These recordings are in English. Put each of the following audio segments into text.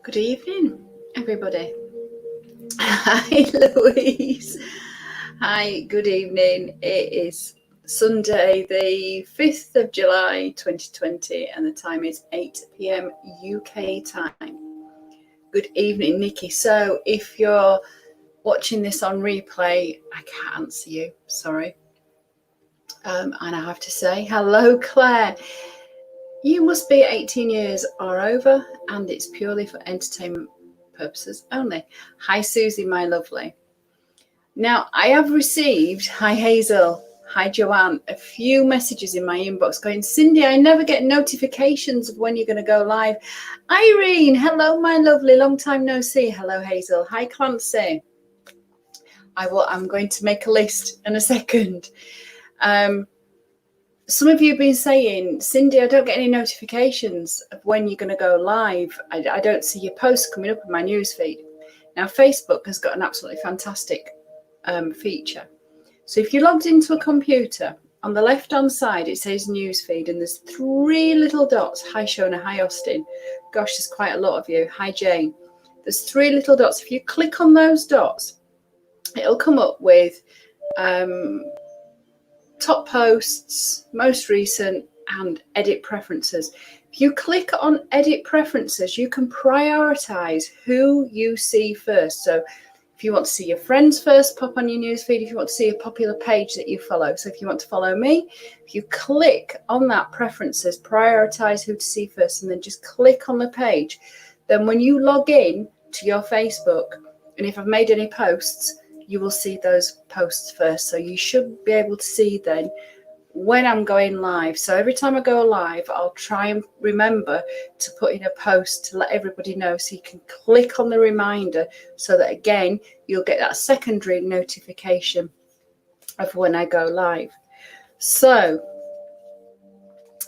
Good evening, everybody. Hi, Louise. Hi, good evening. It is Sunday, the 5th of July, 2020, and the time is 8 p.m. UK time. Good evening, Nikki. So, if you're watching this on replay, I can't answer you. Sorry. And I have to say, hello, Claire. You must be 18 years or over, and it's purely for entertainment purposes only. Hi, Susie, my lovely. Now, I have received, hi, Hazel, hi, Joanne, a few messages in my inbox going, Cindy, I never get notifications of when you're going to go live. Irene, hello, my lovely, long time no see. Hello, Hazel. Hi, Clancy. I'm going to make a list in a second. Some of you have been saying, Cindy, I don't get any notifications of when you're going to go live. I don't see your posts coming up in my newsfeed. Now, Facebook has got an absolutely fantastic feature. So if you logged into a computer, on the left-hand side, it says newsfeed, and there's 3 little dots. Hi, Shona. Hi, Austin. Gosh, there's quite a lot of you. Hi, Jane. There's 3 little dots. If you click on those dots, it'll come up with top posts, most recent, and edit preferences. If you click on edit preferences, you can prioritize who you see first. So if you want to see your friends first, pop on your newsfeed. If you want to see a popular page that you follow. So if you want to follow me, if you click on that preferences, prioritize who to see first, and then just click on the page. Then when you log in to your Facebook, and if I've made any posts, you will see those posts first. So you should be able to see then when I'm going live. So every time I go live, I'll try and remember to put in a post to let everybody know, so you can click on the reminder, so that again, you'll get that secondary notification of when I go live. So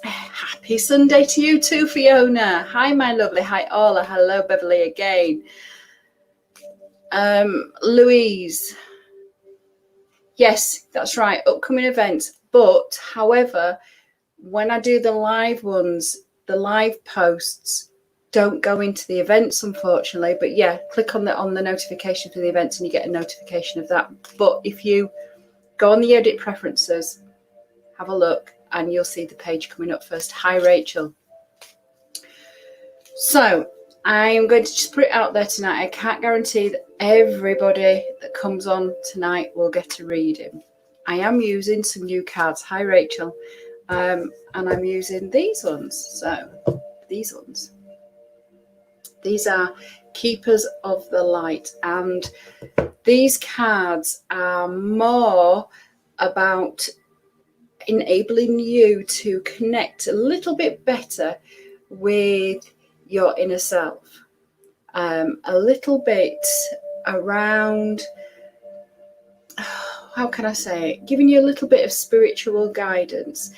happy Sunday to you too, Fiona. Hi, my lovely. Hi, Orla. Hello, Beverly again. Louise. Yes, that's right. Upcoming events. But however, when I do the live ones, the live posts don't go into the events, unfortunately. But yeah, click on the notification for the events and you get a notification of that. But if you go on the edit preferences, have a look, and you'll see the page coming up first. Hi, Rachel. So I'm going to just put it out there tonight. I can't guarantee that everybody that comes on tonight will get a reading. I am using some new cards. Hi, Rachel. And I'm using these ones. So these ones. These are Keepers of the Light. And these cards are more about enabling you to connect a little bit better with your inner self, a little bit around, how can I say it, giving you a little bit of spiritual guidance.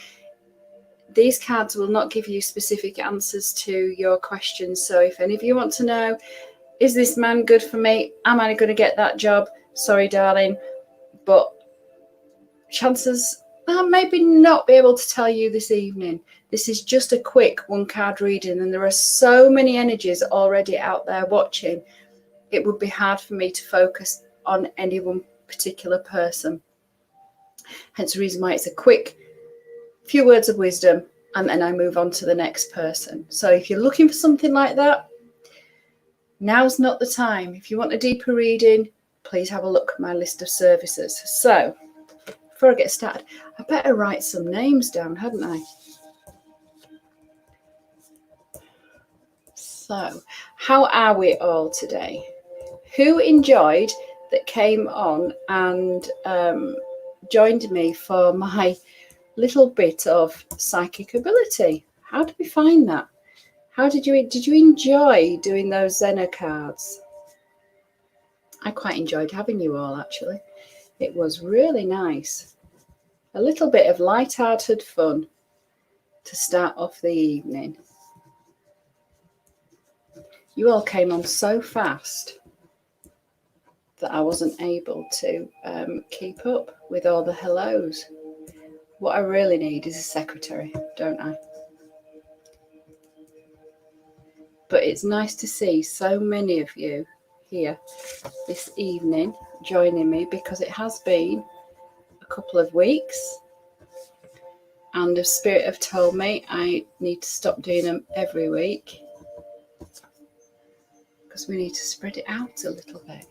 These cards will not give you specific answers to your questions. So if any of you want to know, is this man good for me? Am I going to get that job? Sorry, darling, but chances are maybe not be able to tell you this evening. This is just a quick 1-card reading, and there are so many energies already out there watching. It would be hard for me to focus on any one particular person. Hence the reason why it's a quick few words of wisdom, and then I move on to the next person. So if you're looking for something like that, now's not the time. If you want a deeper reading, please have a look at my list of services. So before I get started, I better write some names down, hadn't I? So, how are we all today? Who enjoyed that came on and joined me for my little bit of psychic ability? How did we find that? How did you enjoy doing those Zeno cards? I quite enjoyed having you all, actually. It was really nice. A little bit of light-hearted fun to start off the evening. You all came on so fast that I wasn't able to keep up with all the hellos. What I really need is a secretary, don't I? but it's nice to see so many of you here this evening joining me, because it has been a couple of weeks and the Spirit have told me I need to stop doing them every week because we need to spread it out a little bit.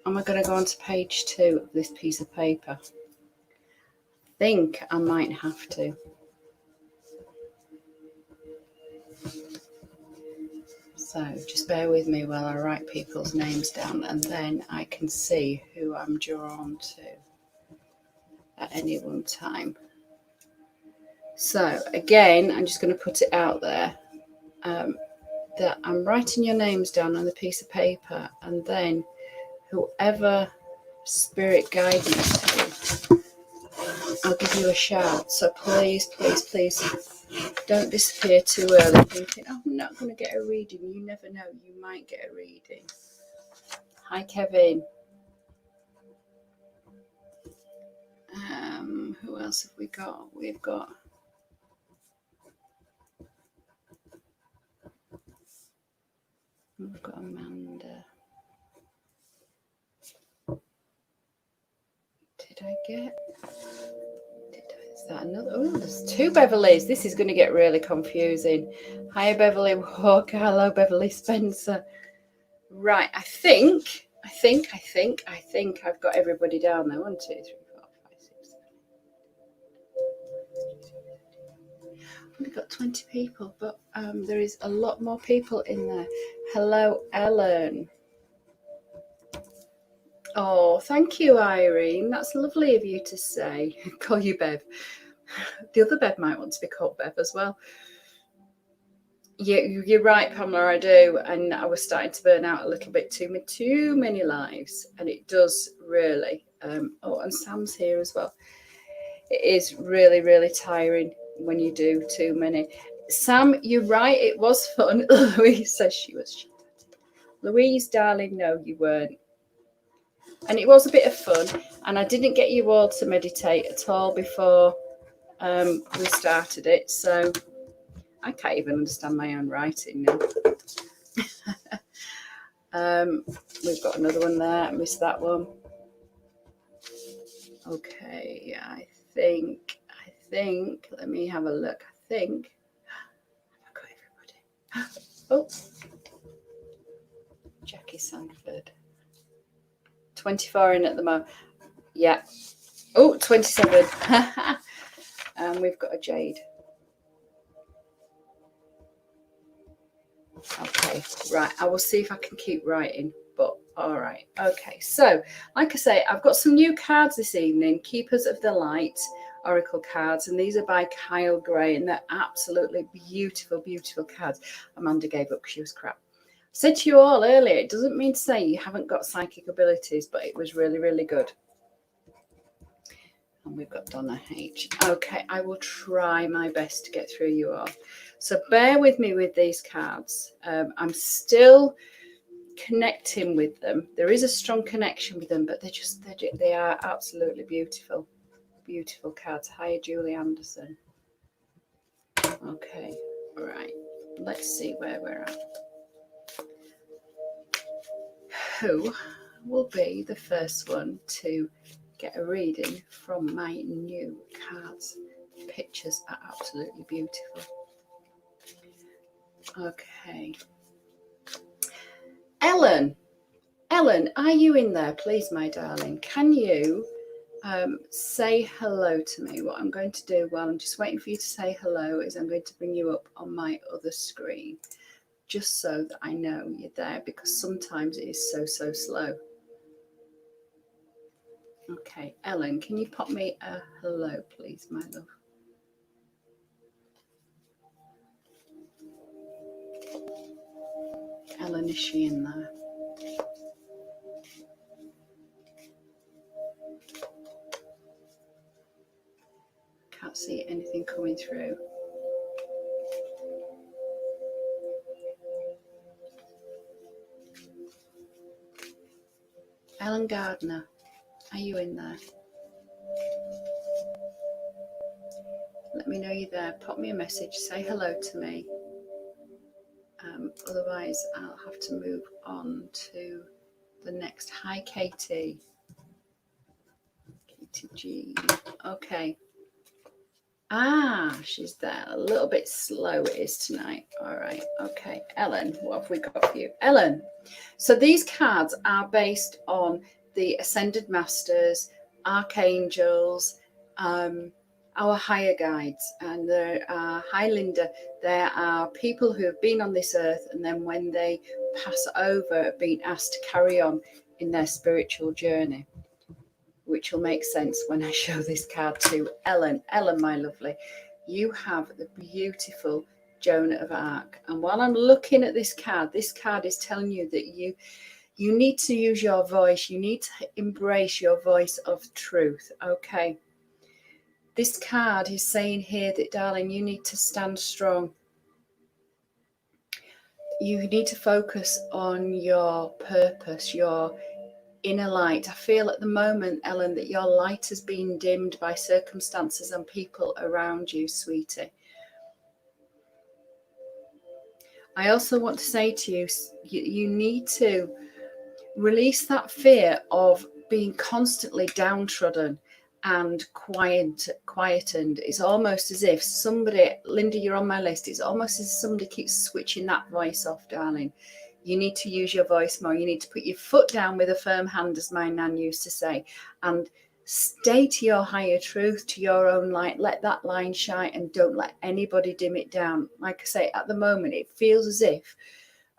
Am I going to go on to page 2 of this piece of paper? I think I might have to. So just bear with me while I write people's names down, and then I can see who I'm drawn to at any one time. So again, I'm just going to put it out there that I'm writing your names down on a piece of paper, and then whoever Spirit guides me to, I'll give you a shout. So please, please, please don't disappear too early thinking, oh, I'm not going to get a reading. You never know, you might get a reading. Hi, Kevin. Who else have we got? We've got Amanda. Did I get? Is that another? Oh, there's 2 Beverleys. This is going to get really confusing. Hi, Beverly Walker. Hello, Beverly Spencer. Right, I think I've got everybody down there. 1, 2, 3, 4, 5, 6, 7. I've only got 20 people, but there is a lot more people in there. Hello, Ellen. Oh, thank you, Irene. That's lovely of you to say. Call you Bev. The other Bev might want to be called Bev as well. Yeah, you're right, Pamela, I do. And I was starting to burn out a little bit too many lives. And it does really. Oh, and Sam's here as well. It is really, really tiring when you do too many. Sam, you're right. It was fun. Louise says she was. Louise, darling, no, you weren't. And it was a bit of fun. And I didn't get you all to meditate at all before we started it. So I can't even understand my own writing now. We've got another one there. I missed that one. Okay, I think, let me have a look. I think I've got everybody. Oh, Jackie Sanford. 24 in at the moment. Yeah. Oh, 27. And we've got a Jade. Okay, right. I will see if I can keep writing, but all right. Okay, so like I say, I've got some new cards this evening, Keepers of the Light Oracle cards, and these are by Kyle Gray, and they're absolutely beautiful, beautiful cards. Amanda gave up because she was crap. I said to you all earlier, it doesn't mean to say you haven't got psychic abilities, but it was really, really good. And we've got Donna H. Okay, I will try my best to get through you all. So bear with me with these cards. I'm still connecting with them. There is a strong connection with them, but they are absolutely beautiful. Beautiful cards. Hi, Julie Anderson. Okay, all right. Let's see where we're at. Who will be the first one to get a reading from my new cards? The pictures are absolutely beautiful. Okay. Ellen, are you in there, please, my darling? Can you say hello to me? What I'm going to do while I'm just waiting for you to say hello is I'm going to bring you up on my other screen, just so that I know you're there, because sometimes it is so slow. Okay, Ellen, can you pop me a hello, please, my love? Ellen, is she in there? Can't see anything coming through. Ellen Gardner, are you in there? Let me know you're there. Pop me a message. Say hello to me. Otherwise, I'll have to move on to the next. Hi, Katie. Katie G. Okay. She's there. A little bit slow it is tonight. All right. Okay. Ellen, what have we got for you? Ellen. So these cards are based on the Ascended Masters, Archangels, our higher guides. And there are, hi Linda, there are people who have been on this earth and then when they pass over have been asked to carry on in their spiritual journey, which will make sense when I show this card to Ellen. Ellen, my lovely, you have the beautiful Joan of Arc. And while I'm looking at this card is telling you that you need to use your voice. You need to embrace your voice of truth. Okay. This card is saying here that, darling, you need to stand strong. You need to focus on your purpose, your inner light. I feel at the moment, Ellen, that your light has been dimmed by circumstances and people around you, sweetie. I also want to say to you, you need to release that fear of being constantly downtrodden and quietened. It's almost as if somebody, Linda, you're on my list. It's almost as if somebody keeps switching that voice off, darling. You need to use your voice more. You need to put your foot down with a firm hand, as my nan used to say, and stay to your higher truth, to your own light. Let that line shine and don't let anybody dim it down. Like I say, at the moment, it feels as if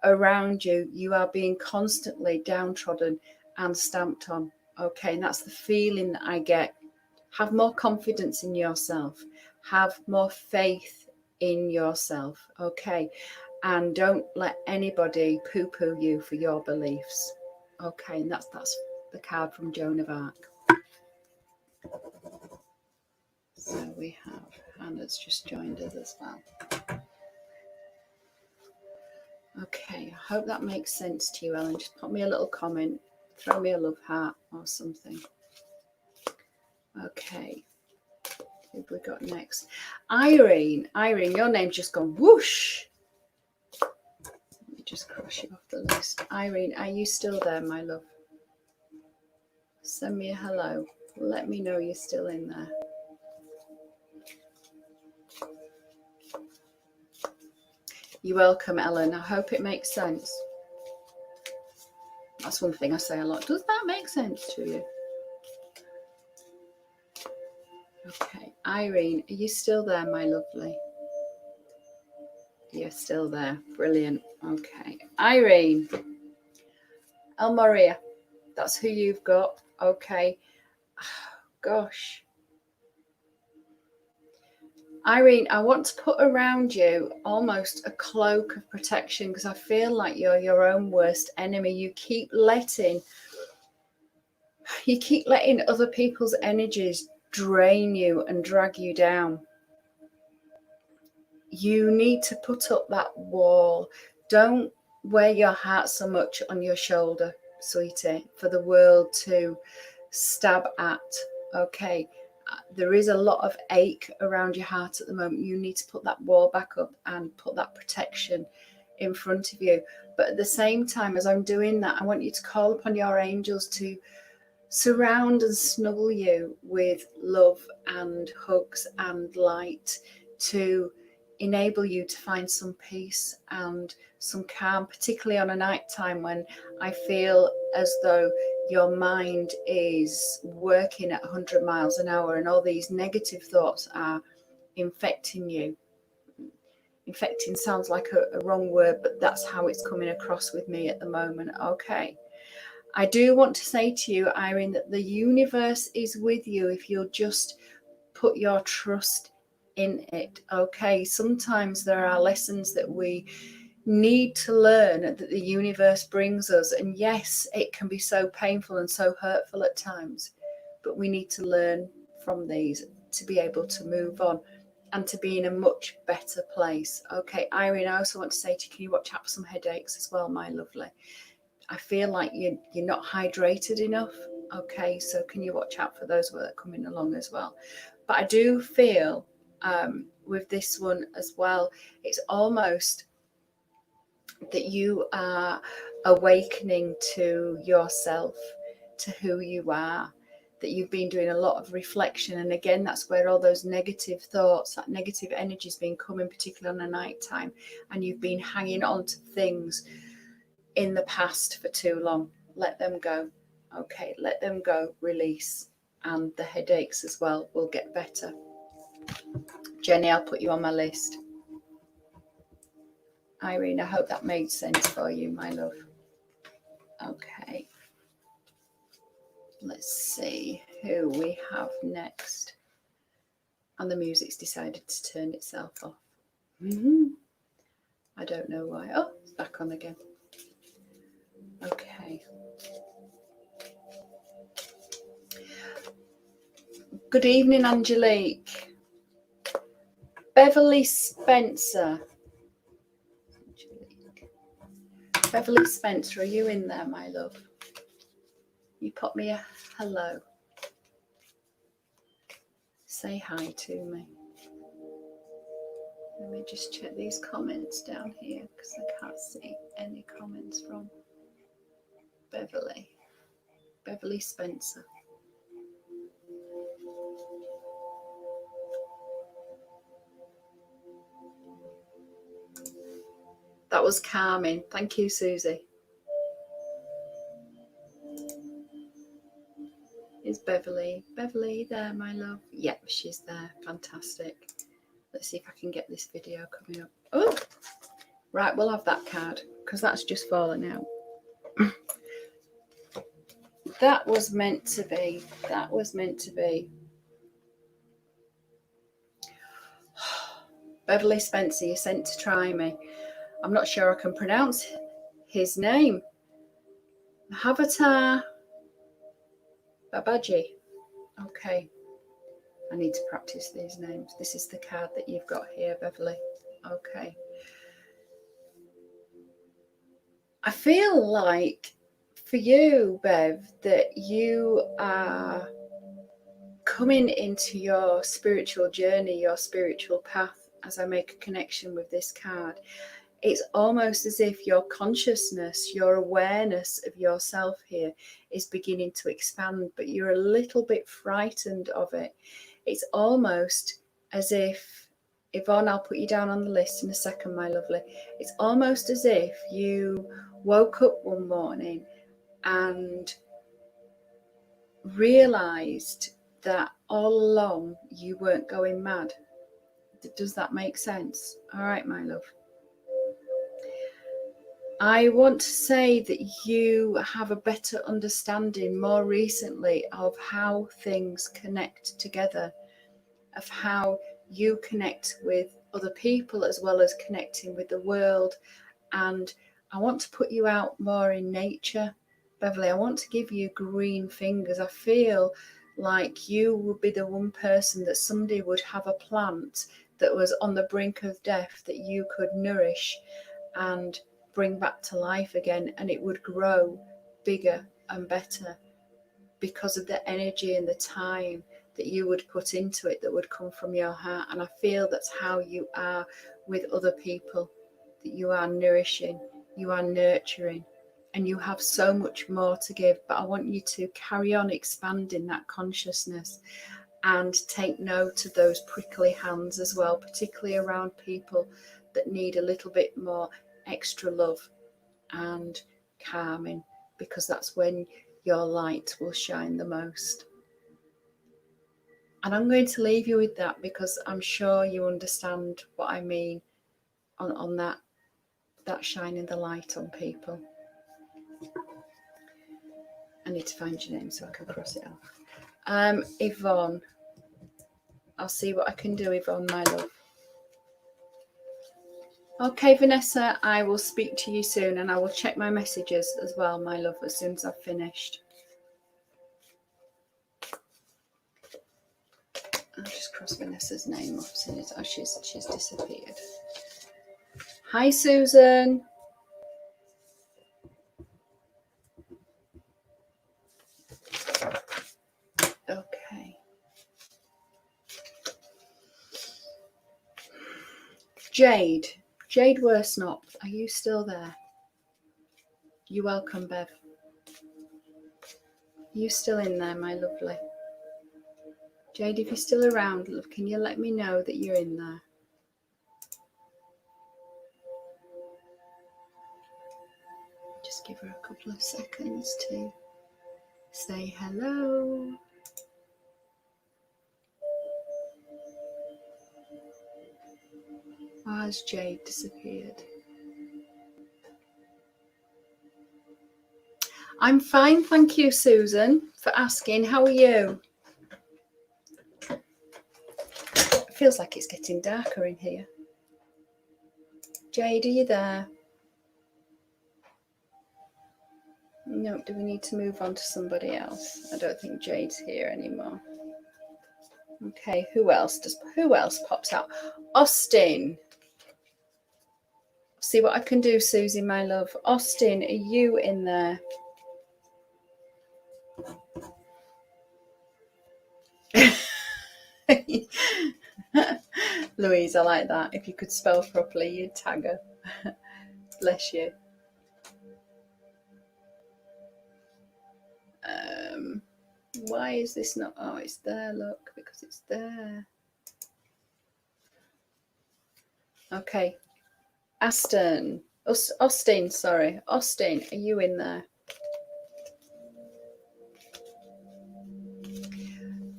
around you, you are being constantly downtrodden and stamped on. Okay, and that's the feeling that I get. Have more confidence in yourself. Have more faith in yourself. Okay, and don't let anybody poo-poo you for your beliefs. Okay, and that's the card from Joan of Arc. So we have Hannah's just joined us as well. Okay, I hope that makes sense to you, Ellen. Just put me a little comment, throw me a love heart or something. Okay, who have we got next? Irene, your name's just gone whoosh. Let me just cross you off the list. Irene, are you still there, my love? Send me a hello. Let me know you're still in there. You're welcome, Ellen. I hope it makes sense. That's one thing I say a lot. Does that make sense to you? Okay, Irene, are you still there, my lovely? You're still there. Brilliant. Okay, Irene. El Maria, that's who you've got. Okay. Gosh. Irene, I want to put around you almost a cloak of protection because I feel like you're your own worst enemy. You keep letting other people's energies drain you and drag you down. You need to put up that wall. Don't wear your heart so much on your shoulder, sweetie, for the world to stab at. Okay. There is a lot of ache around your heart at the moment. You need to put that wall back up and put that protection in front of you. But at the same time, as I'm doing that, I want you to call upon your angels to surround and snuggle you with love and hugs and light to enable you to find some peace and some calm, particularly on a night time when I feel as though your mind is working at 100 miles an hour and all these negative thoughts are infecting you. Infecting sounds like a wrong word, but that's how it's coming across with me at the moment. Okay. I do want to say to you, Irene, that the universe is with you if you'll just put your trust in it. Okay. Sometimes there are lessons that we need to learn that the universe brings us, and yes, it can be so painful and so hurtful at times, but we need to learn from these to be able to move on and to be in a much better place. Okay, Irene, I also want to say to you, can you watch out for some headaches as well, my lovely? I feel like you're not hydrated enough. Okay, so can you watch out for those that are coming along as well? But I do feel with this one as well, it's almost that you are awakening to yourself, to who you are, that you've been doing a lot of reflection. And again, that's where all those negative thoughts, that negative energy has been coming, particularly on the night time, and you've been hanging on to things in the past for too long. Let them go. Okay, let them go, release. And the headaches as well will get better. Jenny, I'll put you on my list. Irene, I hope that made sense for you, my love. Okay. Let's see who we have next. And the music's decided to turn itself off. I don't know why. Oh, it's back on again. Okay. Good evening, Angelique. Beverly Spencer. Beverly Spencer, are you in there, my love? You pop me a hello. Say hi to me. Let me just check these comments down here because I can't see any comments from Beverly. Beverly Spencer. That was calming. Thank you, Susie. Is Beverly there, my love? Yep, she's there. Fantastic. Let's see if I can get this video coming up. Oh, right, we'll have that card because that's just fallen out. That was meant to be. That was meant to be. Beverly Spencer, you're sent to try me. I'm not sure I can pronounce his name. Mahavatar Babaji. Okay. I need to practice these names. This is the card that you've got here, Beverly. Okay. I feel like for you, Bev, that you are coming into your spiritual journey, your spiritual path, as I make a connection with this card. It's almost as if your consciousness, your awareness of yourself here is beginning to expand, but you're a little bit frightened of it. It's almost as if, Yvonne, I'll put you down on the list in a second, my lovely. It's almost as if you woke up one morning and realized that all along you weren't going mad. Does that make sense? All right, my love. I want to say that you have a better understanding more recently of how things connect together, of how you connect with other people as well as connecting with the world. And I want to put you out more in nature, Beverly. I want to give you green fingers. I feel like you would be the one person that somebody would have a plant that was on the brink of death that you could nourish and bring back to life again, and it would grow bigger and better because of the energy and the time that you would put into it that would come from your heart. And I feel that's how you are with other people, that you are nourishing, you are nurturing, and you have so much more to give. But I want you to carry on expanding that consciousness and take note of those prickly hands as well, particularly around people that need a little bit more extra love and calming, because that's when your light will shine the most. And I'm going to leave you with that because I'm sure you understand what I mean on that shining the light on people. I need to find your name so I can cross it off. Yvonne, I'll see what I can do, Yvonne, my love. Okay, Vanessa, I will speak to you soon, and I will check my messages as well, my love, as soon as I've finished. I'll just cross Vanessa's name off soon as she's disappeared. Hi, Susan. Okay. Jade, Jade Worsnop, are you still there? You're welcome, Bev. Are you still in there, my lovely? Jade, if you're still around, love, can you let me know that you're in there? Just give her a couple of seconds to say hello. Why has Jade disappeared? I'm fine, thank you, Susan, for asking. How are you? It feels like it's getting darker in here. Jade, are you there? No, do we need to move on to somebody else? I don't think Jade's here anymore. Okay, who else pops out? Austin. See what I can do, Susie, my love. Austin, are you in there? Louise, I like that. If you could spell properly, you'd tag her. Bless you. Why is this not? Oh, it's there, look, because it's there. Okay. Austin, sorry. Austin, are you in there?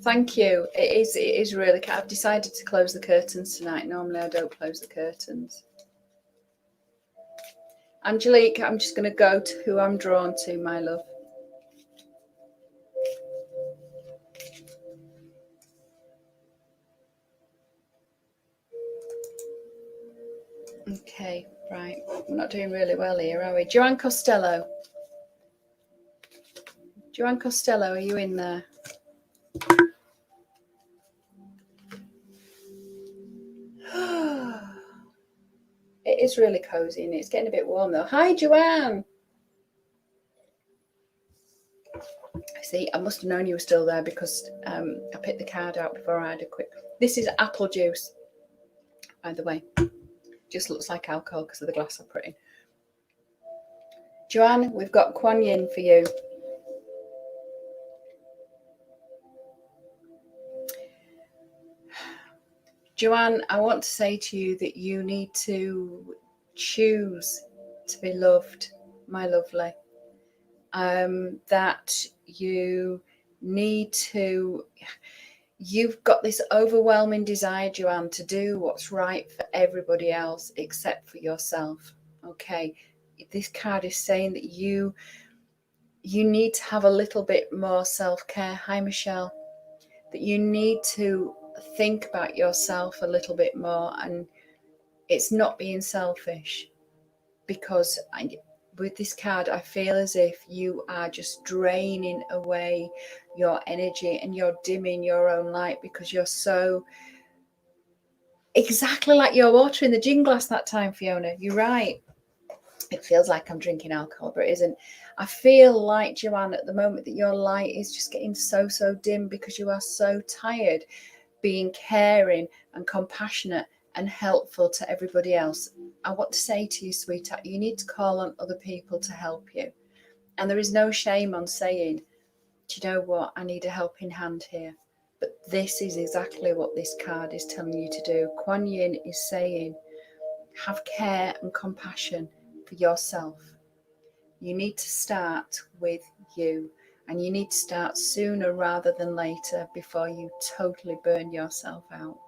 Thank you. It is really. I've decided to close the curtains tonight. Normally I don't close the curtains. Angelique, I'm just going to go to who I'm drawn to, my love. Okay, right. We're not doing really well here, are we? Joanne Costello. Joanne Costello, are you in there? It is really cozy and it's getting a bit warm though. Hi, Joanne. I see. I must have known you were still there because I picked the card out before I had a quick. This is apple juice, by the way. Just looks like alcohol because of the glass I put in. Joanne, we've got Kuan Yin for you. Joanne, I want to say to you that you need to choose to be loved, my lovely. That you need to, you've got this overwhelming desire, Joanne, to do what's right for everybody else except for yourself. Okay, this card is saying that you need to have a little bit more self-care. Hi, Michelle. That you need to think about yourself a little bit more, and it's not being selfish, because with this card I feel as if you are just draining away your energy and you're dimming your own light because you're so exactly like your water in the gin glass that time, Fiona. You're right. It feels like I'm drinking alcohol, but it isn't. I feel like, Joanne, at the moment that your light is just getting so dim because you are so tired being caring and compassionate and helpful to everybody else. I want to say to you, sweetheart, you need to call on other people to help you. And there is no shame on saying, do you know what, I need a helping hand here. But this is exactly what this card is telling you to do. Kuan Yin is saying, have care and compassion for yourself. You need to start with you, and you need to start sooner rather than later before you totally burn yourself out.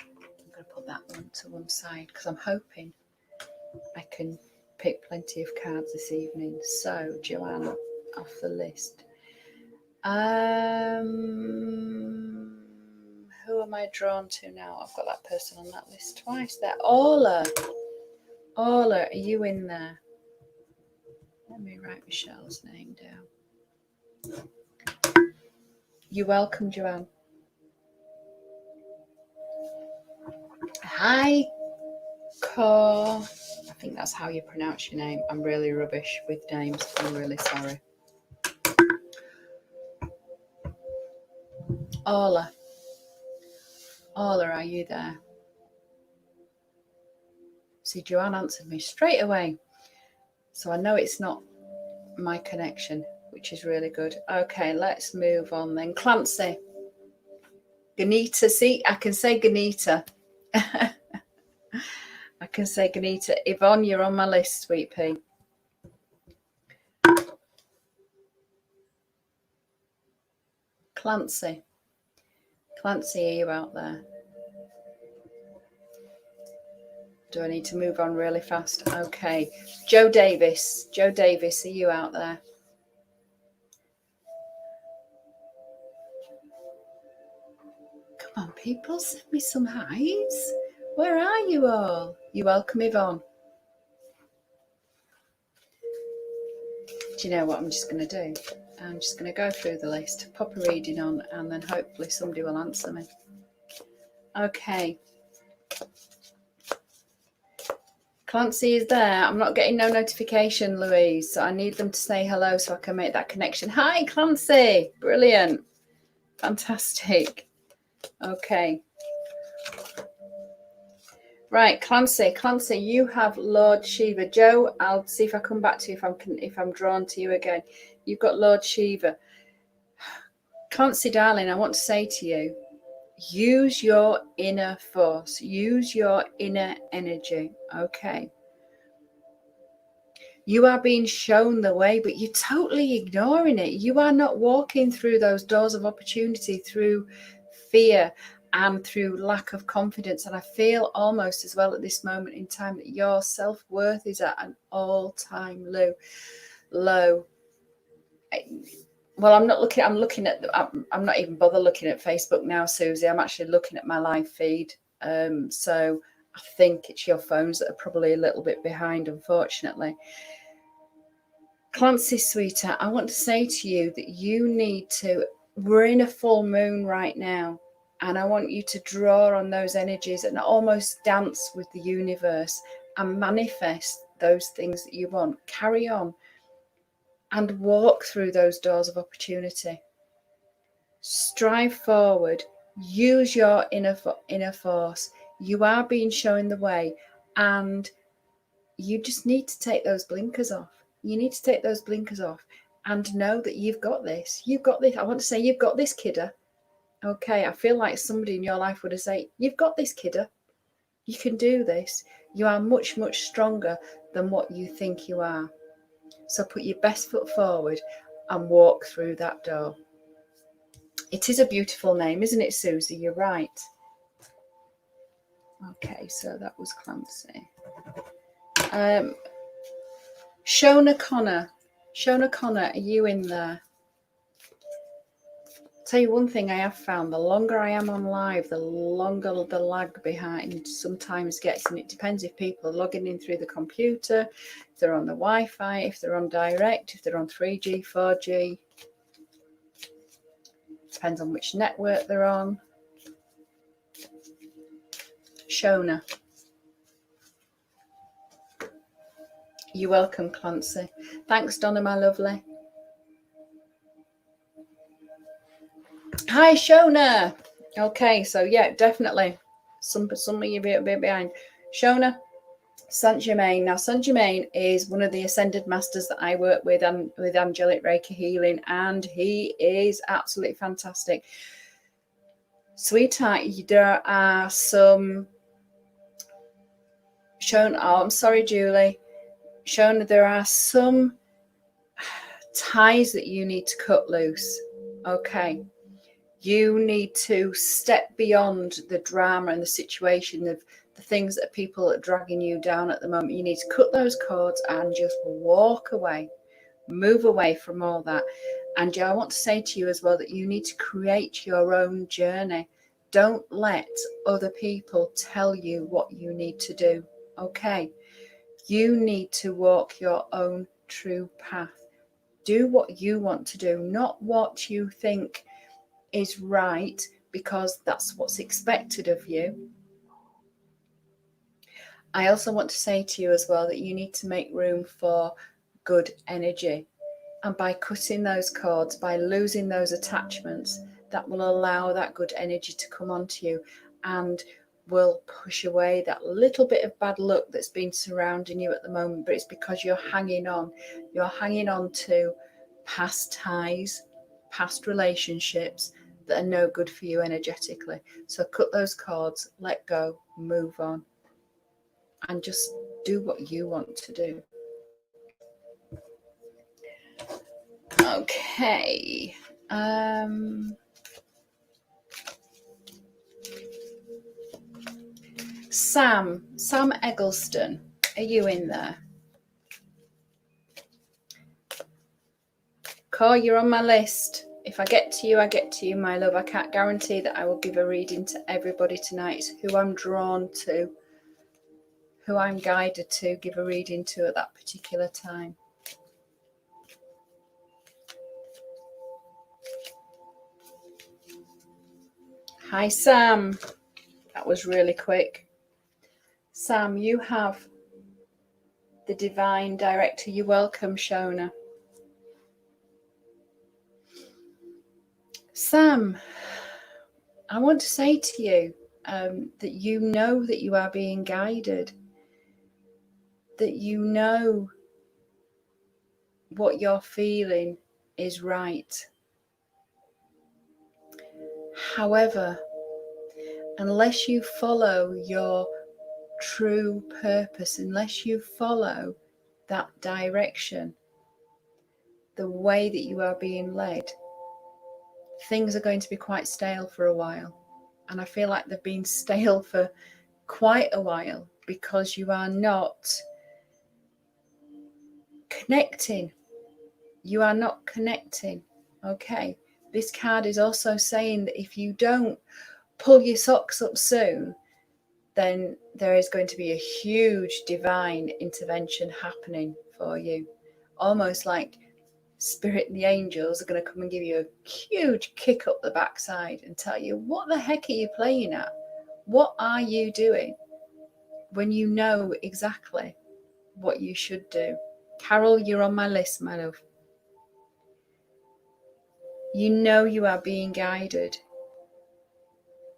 I'm going to put that one to one side because I'm hoping I can pick plenty of cards this evening. So, Joanna, off the list. Who am I drawn to now? I've got that person on that list twice there. Orla, are you in there? Let me write Michelle's name down. You're welcome, Joanne. Hi, Cor. I think that's how you pronounce your name. I'm really rubbish with names. I'm really sorry. Orla, are you there? See, Joanne answered me straight away. So I know it's not my connection, which is really good. Okay, let's move on then. Clancy. Ganita. See, I can say Ganita. I can say Ganita. Yvonne, you're on my list, sweet pea. Clancy. Clancy, are you out there? Do I need to move on really fast? Okay. Joe Davis. Joe Davis, are you out there? Come on, people, send me some highs. Where are you all? You're welcome, Yvonne. Do you know what I'm just going to do? I'm just going to go through the list, pop a reading on, and then hopefully somebody will answer me. Okay. Clancy is there. I'm not getting no notification, Louise, so I need them to say hello so I can make that connection. Hi, Clancy. Brilliant. Fantastic. Okay. Right, Clancy, you have Lord Shiva. Joe, I'll see if I come back to you if I'm drawn to you again. You've got Lord Shiva. Clancy, darling, I want to say to you, use your inner force. Use your inner energy. Okay. You are being shown the way, but you're totally ignoring it. You are not walking through those doors of opportunity through fear and through lack of confidence. And I feel almost as well at this moment in time that your self-worth is at an all-time low. Well, I'm not even bother looking at Facebook now, Susie. I'm actually looking at my live feed. So I think it's your phones that are probably a little bit behind, unfortunately. Clancy, sweetheart, I want to say to you that we're in a full moon right now, and I want you to draw on those energies and almost dance with the universe and manifest those things that you want. Carry on and walk through those doors of opportunity. Strive forward. Use your inner force. You are being shown the way, and you just need to take those blinkers off. You need to take those blinkers off and know that you've got this. You've got this. I want to say, you've got this, kidder. Okay, I feel like somebody in your life would have said, you've got this, kidder. You can do this. You are much, much stronger than what you think you are. So put your best foot forward and walk through that door. It is a beautiful name, isn't it, Susie? You're right. Okay, so that was Clancy. Shona Connor, are you in there? Tell you one thing I have found, the longer I am on live, the longer the lag behind sometimes gets, and it depends if people are logging in through the computer, if they're on the Wi-Fi, if they're on direct, if they're on 3G, 4G. Depends on which network they're on. Shona. You're welcome, Clancy. Thanks, Donna, my lovely. Hi, Shona. Okay, so yeah, definitely. Some of you are a bit behind. Shona, Saint Germain. Now, Saint Germain is one of the ascended masters that I work with and with angelic Reiki healing, and he is absolutely fantastic. Sweetheart, there are some. Shona, oh, I'm sorry, Julie. Shona, there are some ties that you need to cut loose. Okay. You need to step beyond the drama and the situation of the things that people are dragging you down at the moment. You need to cut those cords and just walk away, move away from all that. And I want to say to you as well that you need to create your own journey. Don't let other people tell you what you need to do. Okay. You need to walk your own true path. Do what you want to do, not what you think is right, because that's what's expected of you. I also want to say to you as well that you need to make room for good energy. And by cutting those cords, by losing those attachments, that will allow that good energy to come onto you. And will push away that little bit of bad luck that's been surrounding you at the moment, but it's because you're hanging on. You're hanging on to past ties, past relationships that are no good for you energetically. So cut those cords, let go, move on, and just do what you want to do. Okay. Sam Eggleston, are you in there? Cor, you're on my list. If I get to you, I get to you, my love. I can't guarantee that I will give a reading to everybody tonight. It's who I'm drawn to, who I'm guided to give a reading to at that particular time. Hi, Sam. That was really quick. Sam, you have the divine director. You're welcome, Shona. Sam, I want to say to you that you know that you are being guided, that you know what you're feeling is right. However, unless you follow your true purpose, unless you follow that direction, the way that you are being led, things are going to be quite stale for a while. And I feel like they've been stale for quite a while because you are not connecting. You are not connecting. Okay. This card is also saying that if you don't pull your socks up soon, then there is going to be a huge divine intervention happening for you. Almost like Spirit and the angels are going to come and give you a huge kick up the backside and tell you, what the heck are you playing at? What are you doing? When you know exactly what you should do. Carol, you're on my list, my love. You know you are being guided.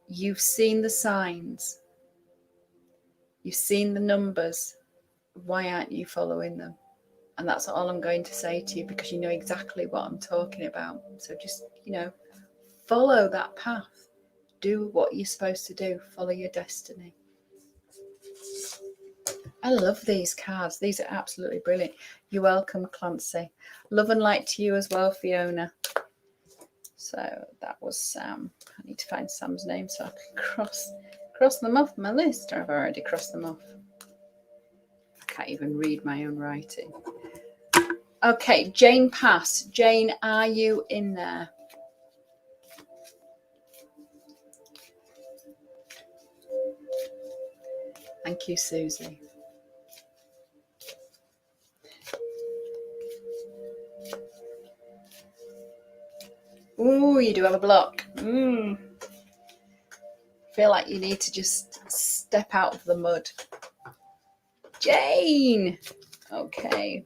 You've seen the signs. You've seen the numbers. Why aren't you following them? And that's all I'm going to say to you, because you know exactly what I'm talking about. So just, follow that path. Do what you're supposed to do. Follow your destiny. I love these cards. These are absolutely brilliant. You're welcome, Clancy. Love and light to you as well, Fiona. So that was Sam. I need to find Sam's name so I can cross them off my list. Or I've already crossed them off. I can't even read my own writing. Okay, Jane Pass. Jane, are you in there? Thank you, Susie. Ooh, you do have a block. Feel like you need to just step out of the mud. Jane. Okay.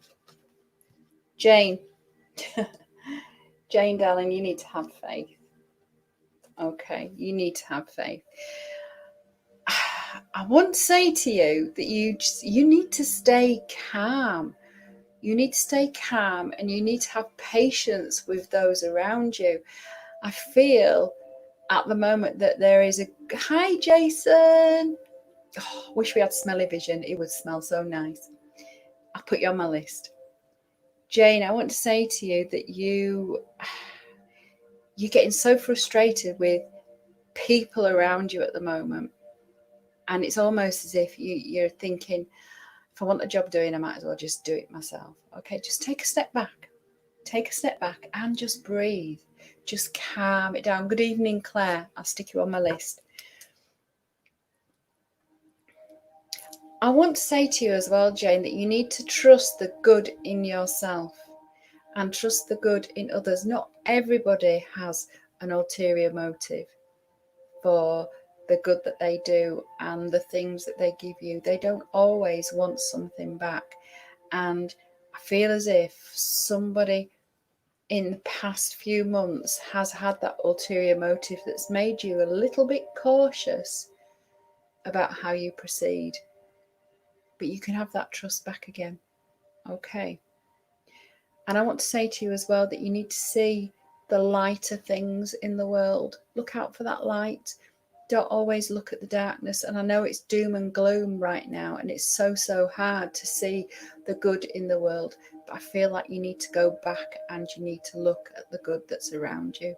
Jane. Jane, darling, you need to have faith. Okay, you need to have faith. I want to say to you that you need to stay calm. You need to stay calm and you need to have patience with those around you. I feel at the moment that there is a... Hi, Jason. Oh, wish we had smelly vision. It would smell so nice. I'll put you on my list. Jane, I want to say to you that you're getting so frustrated with people around you at the moment. And it's almost as if you're thinking, if I want a job doing, I might as well just do it myself. Okay, just take a step back. Take a step back and just breathe. Just calm it down. Good evening, Claire. I'll stick you on my list. I want to say to you as well, Jane, that you need to trust the good in yourself and trust the good in others. Not everybody has an ulterior motive for the good that they do and the things that they give you. They don't always want something back. And I feel as if somebody in the past few months has had that ulterior motive that's made you a little bit cautious about how you proceed. But you can have that trust back again. Okay. And I want to say to you as well that you need to see the lighter things in the world. Look out for that light. Don't always look at the darkness. And I know it's doom and gloom right now, and it's so hard to see the good in the world. But I feel like you need to go back and you need to look at the good that's around you.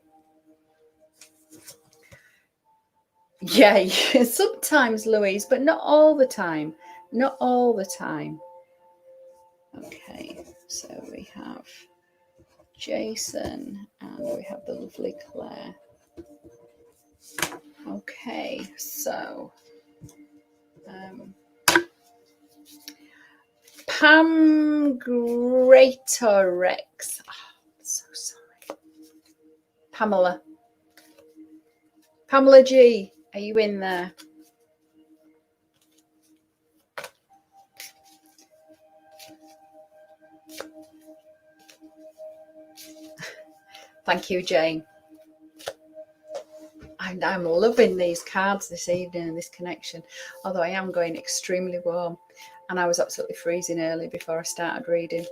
Yeah, sometimes, Louise, but not all the time. Not all the time. Okay, so we have Jason and we have the lovely Claire. Okay, so Pam Greatorex. Oh, so sorry. Pamela G, are you in there? Thank you, Jane. I'm loving these cards this evening and this connection, although I am going extremely warm, and I was absolutely freezing early before I started reading.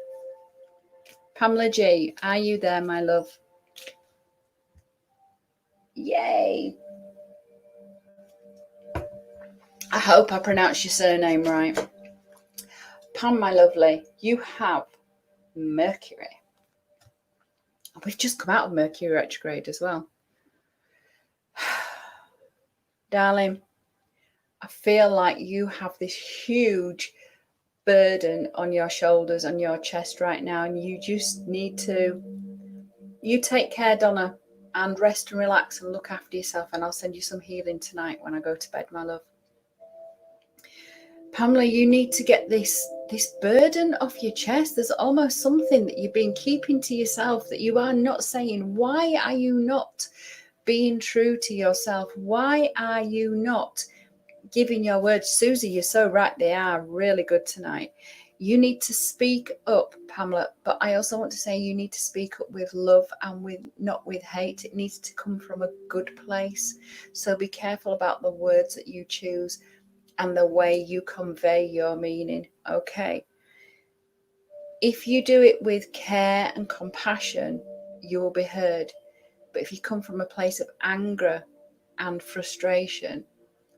Pamela G, are you there, my love? Yay! I hope I pronounced your surname right. Pam, my lovely, you have Mercury. We've just come out of Mercury retrograde as well. Darling, I feel like you have this huge burden on your shoulders, on your chest right now, and you just need to, you take care, Donna, and rest and relax and look after yourself, and I'll send you some healing tonight when I go to bed, my love. Pamela, you need to get this burden off your chest. There's almost something that you've been keeping to yourself that you are not saying. Why are you not being true to yourself? Why are you not giving your words? Susie, you're so right. They are really good tonight. You need to speak up, Pamela, but I also want to say you need to speak up with love and not with hate. It needs to come from a good place. So be careful about the words that you choose and the way you convey your meaning, okay? If you do it with care and compassion, you will be heard. But if you come from a place of anger and frustration,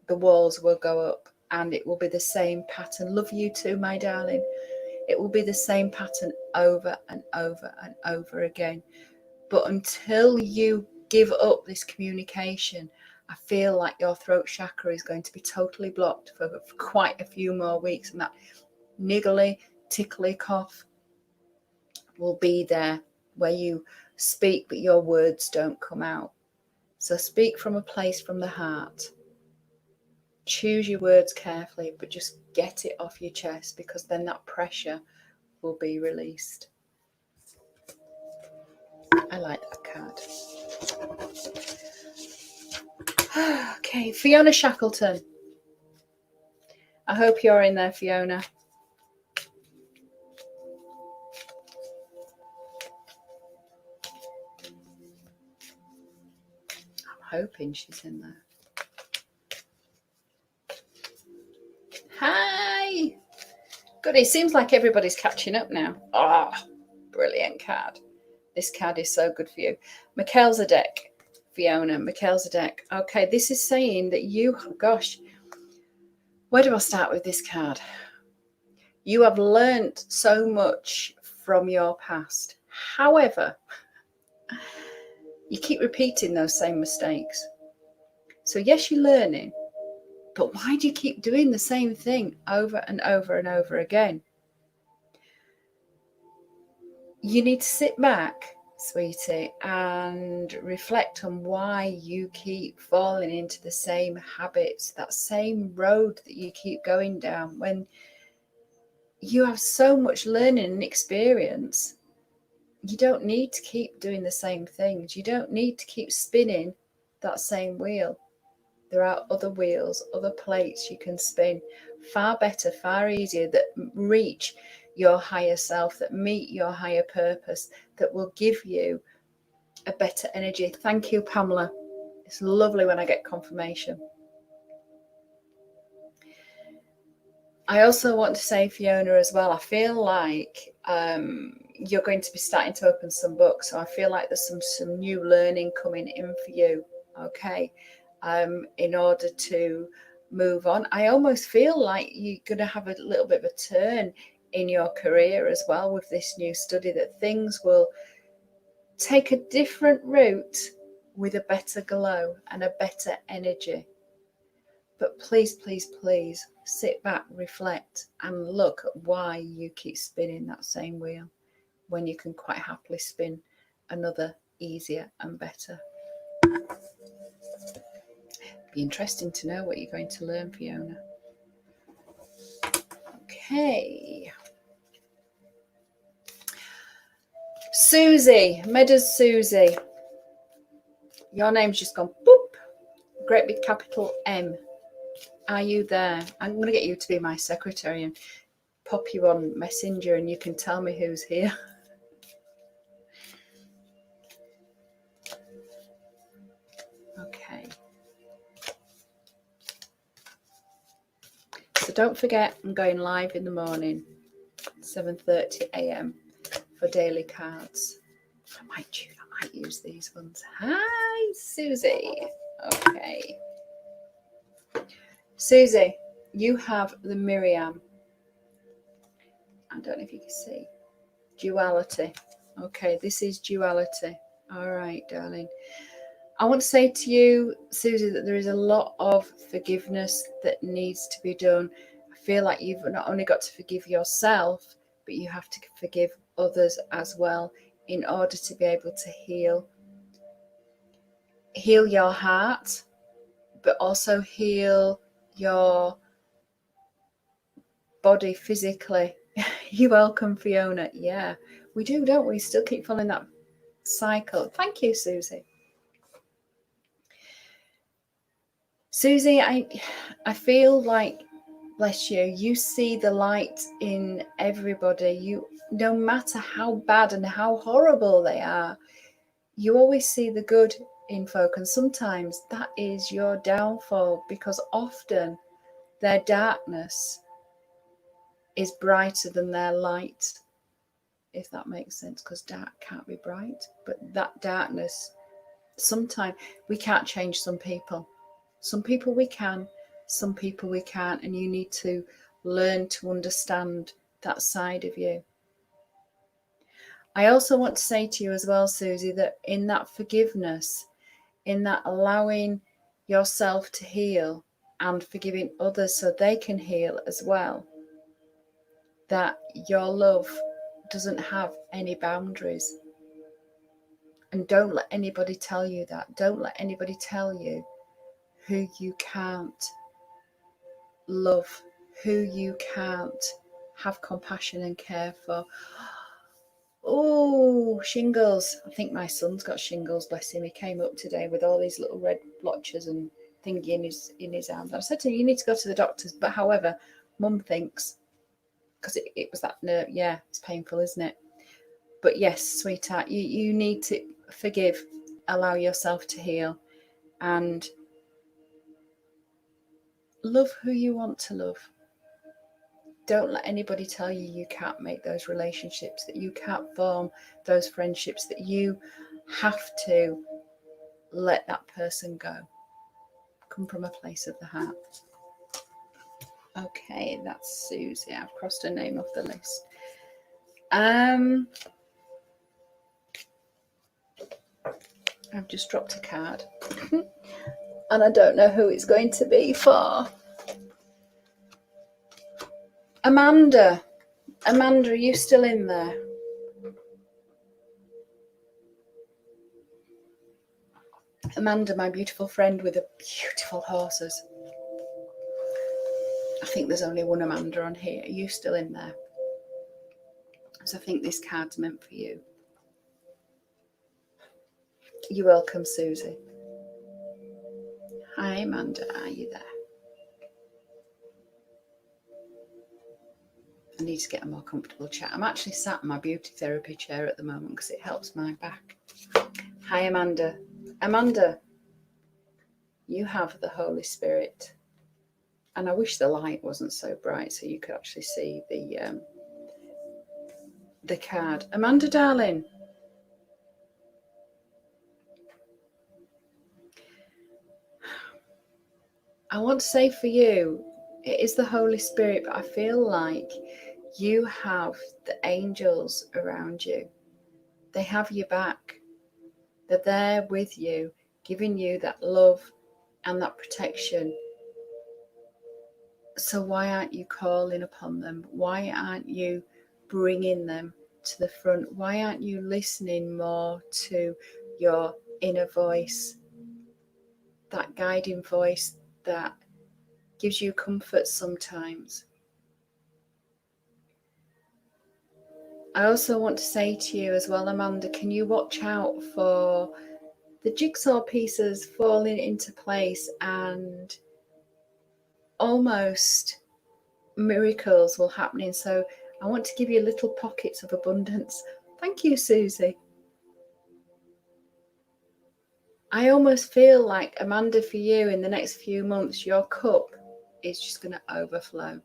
the walls will go up and it will be the same pattern. Love you too, my darling. It will be the same pattern over and over and over again. But until you give up this communication, I feel like your throat chakra is going to be totally blocked for quite a few more weeks, and that niggly, tickly cough will be there where you speak but your words don't come out. So speak from a place from the heart. Choose your words carefully, but just get it off your chest, because then that pressure will be released. I like that card. Okay, Fiona Shackleton. I hope you're in there, Fiona. I'm hoping she's in there. Hi. Good, it seems like everybody's catching up now. Oh, brilliant card. This card is so good for you. Melchizedek, Fiona, Melchizedek. Okay, this is saying that you, gosh, where do I start with this card? You have learned so much from your past. However, you keep repeating those same mistakes. So yes, you're learning, but why do you keep doing the same thing over and over and over again? You need to sit back, sweetie, and reflect on why you keep falling into the same habits, that same road that you keep going down, when you have so much learning and experience. You don't need to keep doing the same things. You don't need to keep spinning that same wheel. There are other wheels, other plates you can spin, far better, far easier, that reach your higher self, that meet your higher purpose, that will give you a better energy. Thank you, Pamela. It's lovely when I get confirmation. I also want to say, Fiona, as well, I feel like you're going to be starting to open some books. So I feel like there's some new learning coming in for you, okay, in order to move on. I almost feel like you're going to have a little bit of a turn in your career as well with this new study, that things will take a different route with a better glow and a better energy. But please, please, please sit back, reflect, and look at why you keep spinning that same wheel when you can quite happily spin another easier and better. Be interesting to know what you're going to learn, Fiona. Okay. Susie, Meadows Susie. Your name's just gone boop. Great big capital M. Are you there? I'm going to get you to be my secretary and pop you on Messenger and you can tell me who's here. Okay. So don't forget, I'm going live in the morning, 7:30 a.m. for daily cards. I might use these ones. Hi, Susie. Okay. Susie, you have the Miriam. I don't know if you can see. Duality. Okay, this is duality. All right, darling. I want to say to you, Susie, that there is a lot of forgiveness that needs to be done. I feel like you've not only got to forgive yourself, but you have to forgive others as well in order to be able to heal your heart, but also heal your body physically. You're welcome, Fiona. Yeah, we do, don't we? Still keep following that cycle. Thank you, Susie. Susie, I feel like, bless you, you see the light in everybody. You, no matter how bad and how horrible they are, you always see the good in folk, and sometimes that is your downfall, because often their darkness is brighter than their light, if that makes sense, because dark can't be bright, but that darkness, sometimes we can't change some people. Some people we can, some people we can't, and you need to learn to understand that side of you. I also want to say to you as well, Susie, that in that forgiveness, in that allowing yourself to heal and forgiving others so they can heal as well, that your love doesn't have any boundaries. And don't let anybody tell you that. Don't let anybody tell you who you can't love, who you can't have compassion and care for. Oh, shingles. I think my son's got shingles, bless him. He came up today with all these little red blotches and thingy in his arms. I said to him, you need to go to the doctors. But however, Mum thinks, because it was that nerve, yeah, it's painful, isn't it? But yes, sweetheart, you need to forgive, allow yourself to heal, and love who you want to love. Don't let anybody tell you you can't make those relationships, that you can't form those friendships, that you have to let that person go. Come from a place of the heart. Okay, that's Susie. I've crossed her name off the list. I've just dropped a card. And I don't know who it's going to be for. Amanda. Amanda, are you still in there? Amanda, my beautiful friend with the beautiful horses. I think there's only one Amanda on here. Are you still in there? So I think this card's meant for you. You're welcome, Susie. Hi, Amanda. Are you there? I need to get a more comfortable chair. I'm actually sat in my beauty therapy chair at the moment because it helps my back. Hi, Amanda. Amanda, you have the Holy Spirit. And I wish the light wasn't so bright so you could actually see the card. Amanda, darling. I want to say for you, it is the Holy Spirit, but I feel like you have the angels around you. They have your back. They're there with you, giving you that love and that protection. So why aren't you calling upon them? Why aren't you bringing them to the front? Why aren't you listening more to your inner voice, that guiding voice that gives you comfort sometimes? I also want to say to you as well, Amanda, can you watch out for the jigsaw pieces falling into place, and almost miracles will happen. So I want to give you little pockets of abundance. Thank you, Susie. I almost feel like, Amanda, for you in the next few months, your cup is just going to overflow.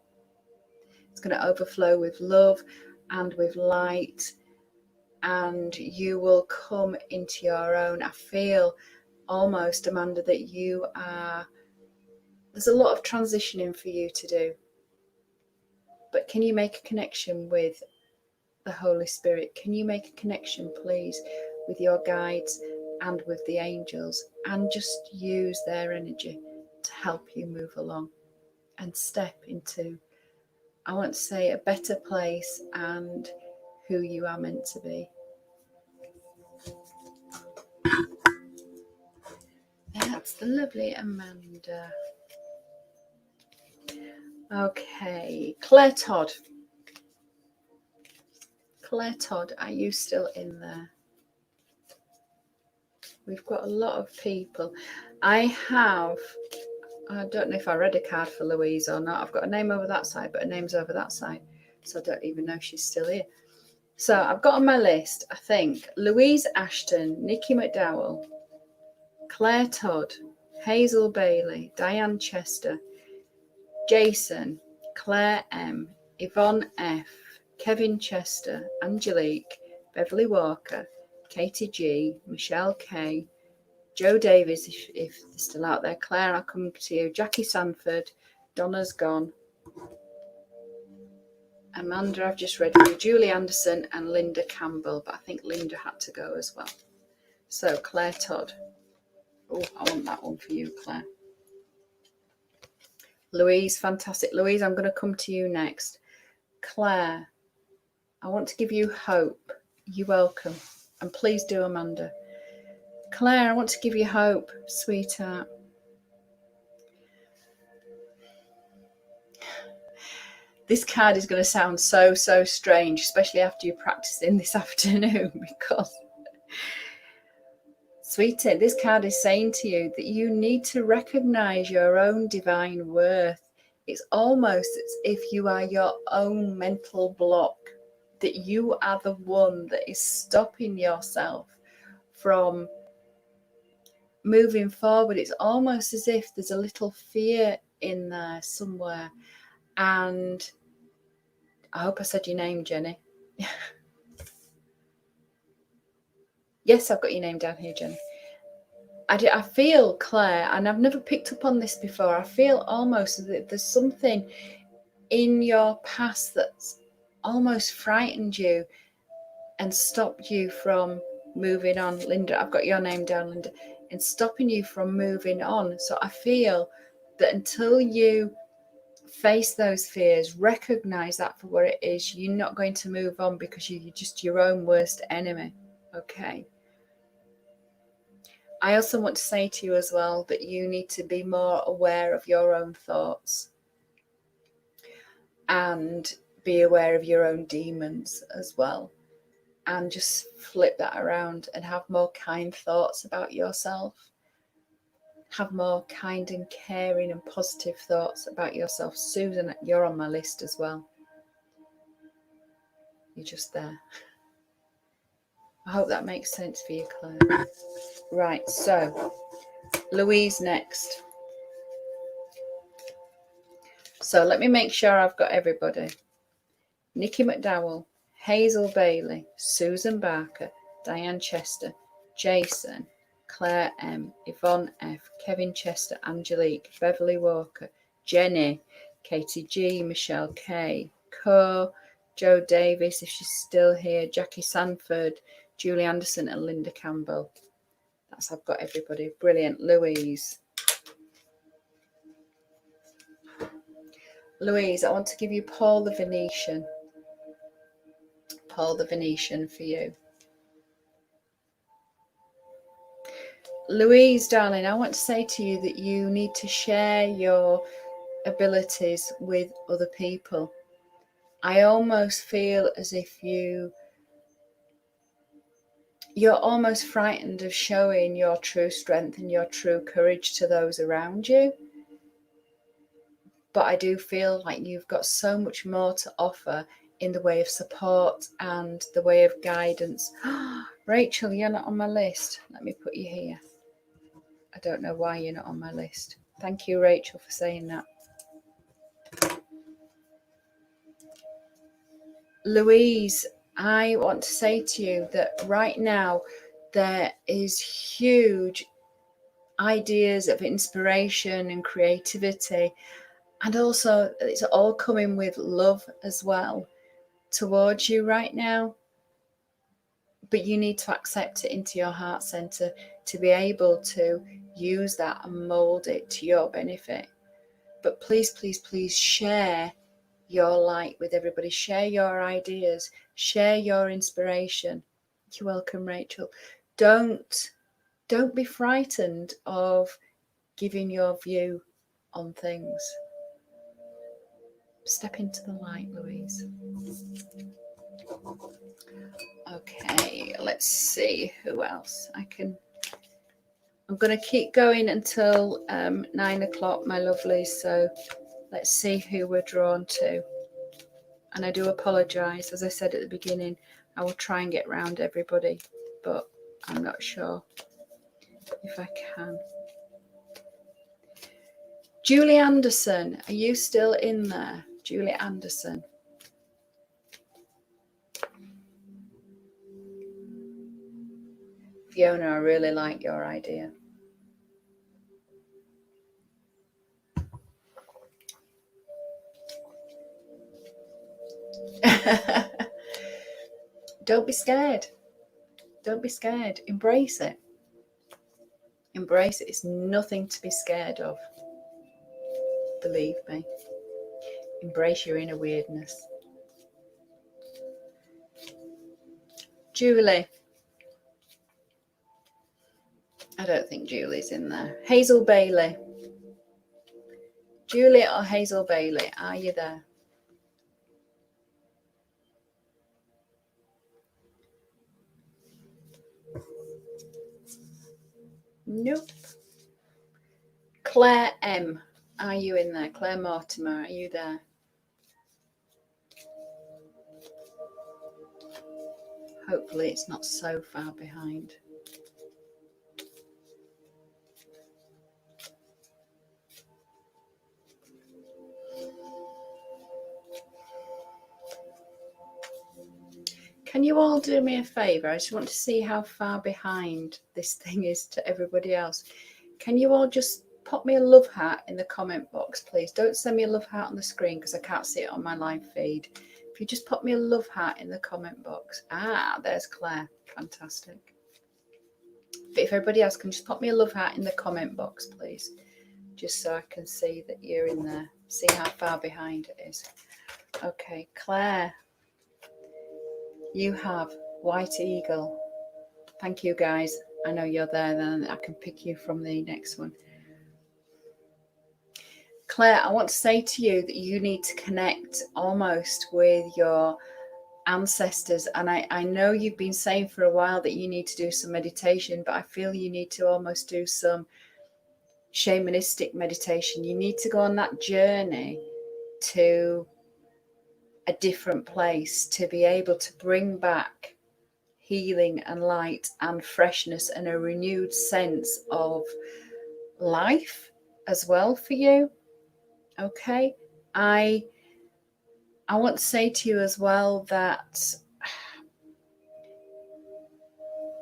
It's going to overflow with love and with light, and you will come into your own. I feel almost, Amanda, that there's a lot of transitioning for you to do. But can you make a connection with the Holy Spirit? Can you make a connection, please, with your guides and with the angels, and just use their energy to help you move along and step into, I want to say, a better place and who you are meant to be. That's the lovely Amanda. Okay, Claire Todd. Claire Todd, are you still in there? We've got a lot of people. I don't know if I read a card for Louise or not. I've got a name over that side, but her name's over that side. So I don't even know if she's still here. So I've got on my list, I think, Louise Ashton, Nikki McDowell, Claire Todd, Hazel Bailey, Diane Chester, Jason, Claire M, Yvonne F, Kevin Chester, Angelique, Beverly Walker, Katie G, Michelle K, Joe Davies, if they're still out there, Claire, I'll come to you, Jackie Sanford, Donna's gone, Amanda, I've just read you, Julie Anderson and Linda Campbell, but I think Linda had to go as well. So Claire Todd. Oh, I want that one for you, Claire. Louise, fantastic. Louise, I'm going to come to you next. Claire, I want to give you hope. You're welcome. And please do, Amanda. Claire, I want to give you hope, sweetheart. This card is going to sound so strange, especially after you're practicing this afternoon, because, sweetie, this card is saying to you that you need to recognize your own divine worth. It's almost as if you are your own mental block, that you are the one that is stopping yourself from moving forward. It's almost as if there's a little fear in there somewhere. And I hope I said your name, Jenny. Yes, I've got your name down here, Jenny. I feel, Claire, and I've never picked up on this before, I feel almost that there's something in your past that's almost frightened you and stopped you from moving on. Linda, I've got your name down, Linda, and stopping you from moving on. So I feel that until you face those fears, recognize that for what it is, you're not going to move on, because you're just your own worst enemy. Okay. I also want to say to you as well that you need to be more aware of your own thoughts and be aware of your own demons as well, and just flip that around and have more kind thoughts about yourself. Have more kind and caring and positive thoughts about yourself. Susan, you're on my list as well. You're just there. I hope that makes sense for you, Claire. Right, so Louise next. So let me make sure I've got everybody. Nikki McDowell, Hazel Bailey, Susan Barker, Diane Chester, Jason, Claire M, Yvonne F, Kevin Chester, Angelique, Beverly Walker, Jenny, Katie G, Michelle K, Co, Joe Davis, if she's still here, Jackie Sanford, Julie Anderson and Linda Campbell. That's, I've got everybody. Brilliant. Louise, I want to give you Paul the Venetian. Paul the Venetian for you. Louise, darling, I want to say to you that you need to share your abilities with other people. I almost feel as if you're almost frightened of showing your true strength and your true courage to those around you. But I do feel like you've got so much more to offer in the way of support and the way of guidance. Rachel, you're not on my list. Let me put you here. I don't know why you're not on my list. Thank you, Rachel, for saying that. Louise, I want to say to you that right now there is huge ideas of inspiration and creativity, and also it's all coming with love as well towards you right now. But you need to accept it into your heart center to be able to use that and mold it to your benefit. But please, please, please share your light with everybody. Share your ideas. Share your inspiration. You're welcome, Rachel. Don't be frightened of giving your view on things. Step into the light, Louise. Okay, let's see who else I can. I'm going to keep going until 9 o'clock, my lovelies. So let's see who we're drawn to. And I do apologise, as I said at the beginning, I will try and get round everybody, but I'm not sure if I can. Julie Anderson, are you still in there? Julie Anderson. Fiona, I really like your idea. Don't be scared. Don't be scared. Embrace it. Embrace it. It's nothing to be scared of. Believe me. Embrace your inner weirdness. Julie. I don't think Julie's in there. Hazel Bailey. Julie or Hazel Bailey, are you there? Nope. Claire M, are you in there? Claire Mortimer, are you there? Hopefully it's not so far behind. Can you all do me a favour? I just want to see how far behind this thing is to everybody else. Can you all just pop me a love heart in the comment box, please? Don't send me a love heart on the screen because I can't see it on my live feed. If you just pop me a love heart in the comment box. Ah, there's Claire. Fantastic. But if everybody else can just pop me a love heart in the comment box, please. Just so I can see that you're in there. See how far behind it is. Okay, Claire. You have White Eagle. Thank you, guys. I know you're there, then I can pick you from the next one. Claire, I want to say to you that you need to connect almost with your ancestors. And I know you've been saying for a while that you need to do some meditation, but I feel you need to almost do some shamanistic meditation. You need to go on that journey to a different place to be able to bring back healing and light and freshness and a renewed sense of life as well for you. Okay, I want to say to you as well that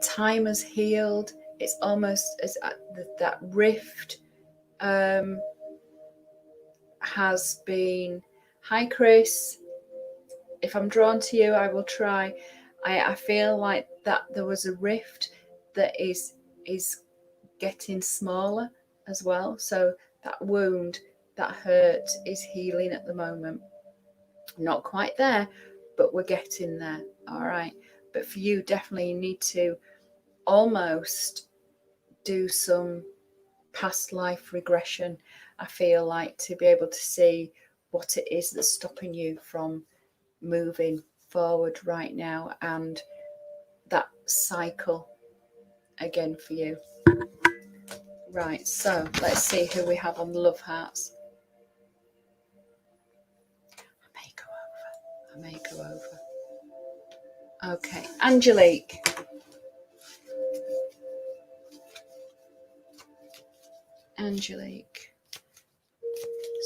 time has healed. It's almost as that rift has been. Hi, Chris. If I'm drawn to you, I will try. I feel like that there was a rift that is getting smaller as well. So that wound, that hurt is healing at the moment. Not quite there, but we're getting there. All right. But for you, definitely you need to almost do some past life regression, I feel like, to be able to see what it is that's stopping you from moving forward right now, and that cycle again for you. Right, so let's see who we have on the love hearts. I may go over. Okay, Angelique.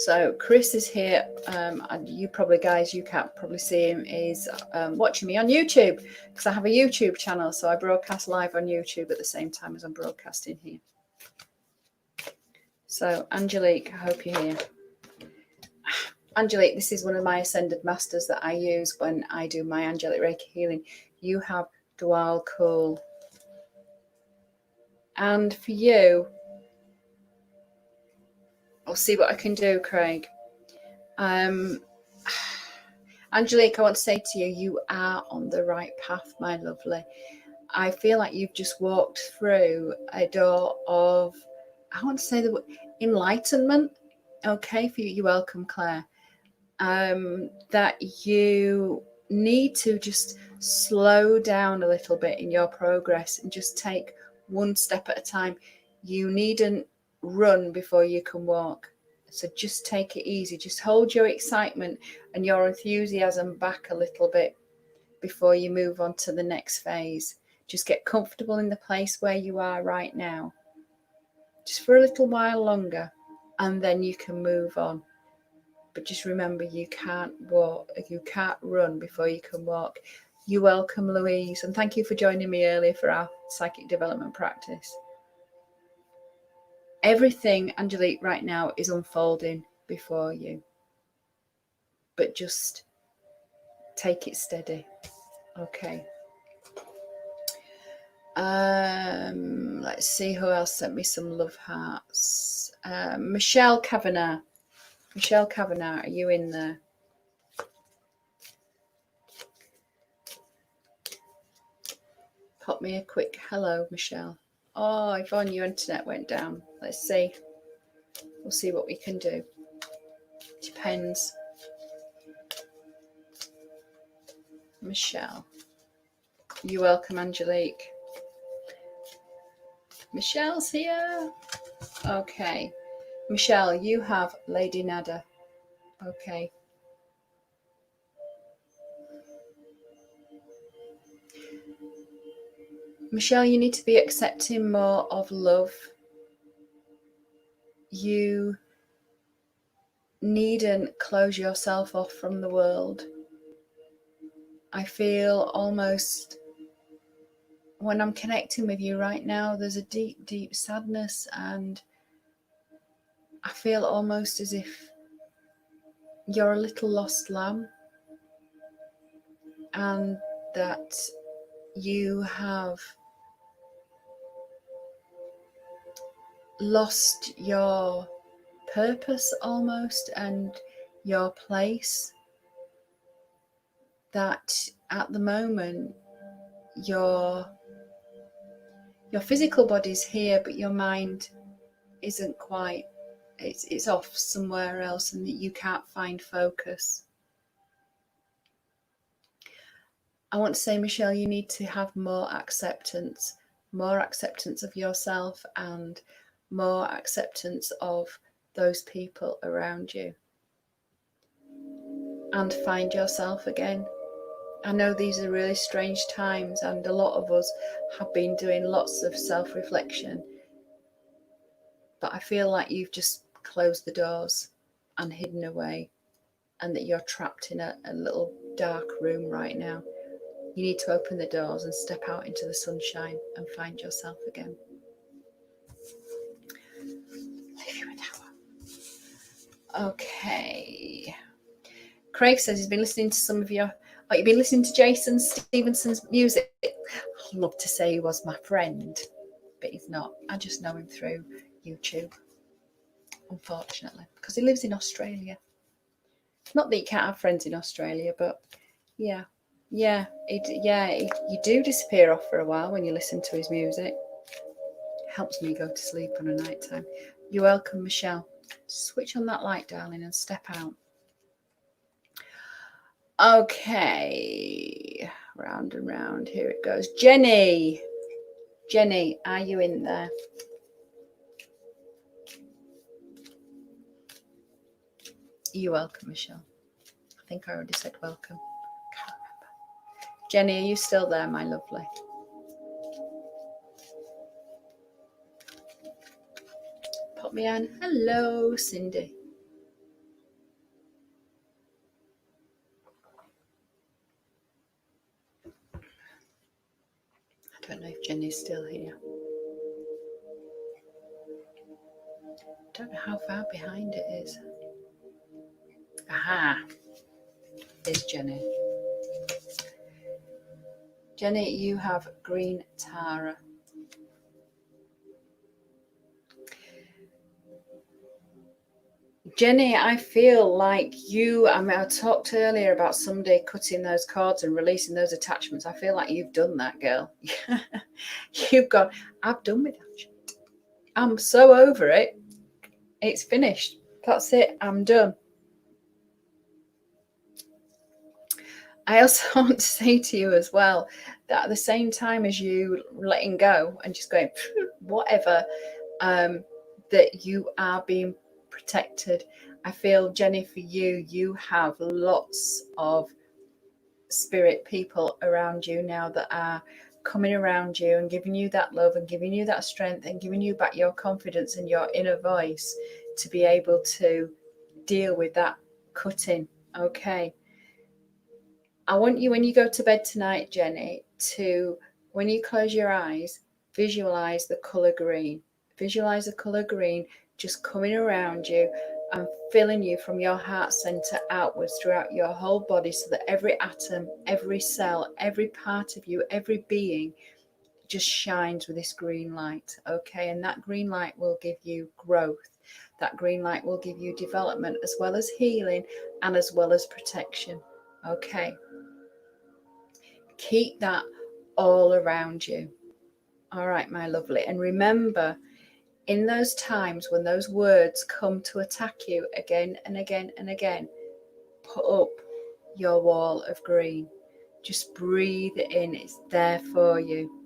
So Chris is here. And you probably, guys, you can't probably see him, is watching me on YouTube, because I have a YouTube channel. So I broadcast live on YouTube at the same time as I'm broadcasting here. So Angelique, I hope you're here. Angelique, this is one of my Ascended Masters that I use when I do my Angelic Reiki healing. You have dual cool. And for you, I'll see what I can do, Craig. Angelique, I want to say to you, you are on the right path, my lovely. I feel like you've just walked through a door of, I want to say, the enlightenment. Okay, for you, you're welcome, Claire. That you need to just slow down a little bit in your progress and just take one step at a time. You needn't run before you can walk. So just take it easy. Just hold your excitement and your enthusiasm back a little bit before you move on to the next phase. Just get comfortable in the place where you are right now, just for a little while longer, and then you can move on. But just remember, you can't run before you can walk. You're welcome, Louise, and thank you for joining me earlier for our psychic development practice. Everything, Angelique, right now is unfolding before you. But just take it steady. Okay. Let's see who else sent me some love hearts. Michelle Kavanagh. Michelle Kavanagh, are you in there? Pop me a quick hello, Michelle. Oh, Yvonne, your internet went down. Let's see. We'll see what we can do. Depends. Michelle. You're welcome, Angelique. Michelle's here. Okay. Michelle, you have Lady Nada. Okay. Michelle, you need to be accepting more of love. You needn't close yourself off from the world. I feel almost, when I'm connecting with you right now, there's a deep, deep sadness, and I feel almost as if you're a little lost lamb, and that you have lost your purpose almost, and your place. That at the moment your physical body's here, but your mind isn't quite, it's off somewhere else, and that you can't find focus. I want to say, Michelle, you need to have more acceptance of yourself, and more acceptance of those people around you, and find yourself again. I know these are really strange times, and a lot of us have been doing lots of self-reflection, but I feel like you've just closed the doors and hidden away. and that you're trapped in a little dark room right now. You need to open the doors and step out into the sunshine and find yourself again. Leave you an hour. Okay. Craig says he's been listening to some of your... Oh, you've been listening to Jason Stevenson's music? I'd love to say he was my friend, but he's not. I just know him through YouTube, unfortunately, because he lives in Australia. Not that you can't have friends in Australia, but yeah. You do disappear off for a while when you listen to his music. Helps me go to sleep on a night time. You're welcome, Michelle. Switch on that light, darling, and step out. Okay, round and round. Here it goes. Jenny, are you in there? You're welcome, Michelle. I think I already said welcome. Can't remember. Jenny, are you still there, my lovely? Pop me on. Hello, Cindy. I don't know if Jenny's still here. I don't know how far behind it is. Aha. There's Jenny. Jenny, you have green Tara. Jenny, I feel like you, I talked earlier about someday cutting those cords and releasing those attachments. I feel like you've done that, girl. You've gone, I've done with that shit. I'm so over it. It's finished. That's it. I'm done. I also want to say to you as well that at the same time as you letting go and just going, whatever, that you are being protected. I feel, Jenny, for you, you have lots of spirit people around you now that are coming around you and giving you that love and giving you that strength and giving you back your confidence and your inner voice to be able to deal with that cutting. Okay. I want you, when you go to bed tonight, Jenny, to, when you close your eyes, visualize the color green. Visualize the color green just coming around you and filling you from your heart center outwards throughout your whole body, so that every atom, every cell, every part of you, every being just shines with this green light. Okay. And that green light will give you growth. That green light will give you development, as well as healing and as well as protection. Okay. Keep that all around you. All right, my lovely. And remember, in those times when those words come to attack you again and again and again, put up your wall of green. Just breathe it in. It's there for you.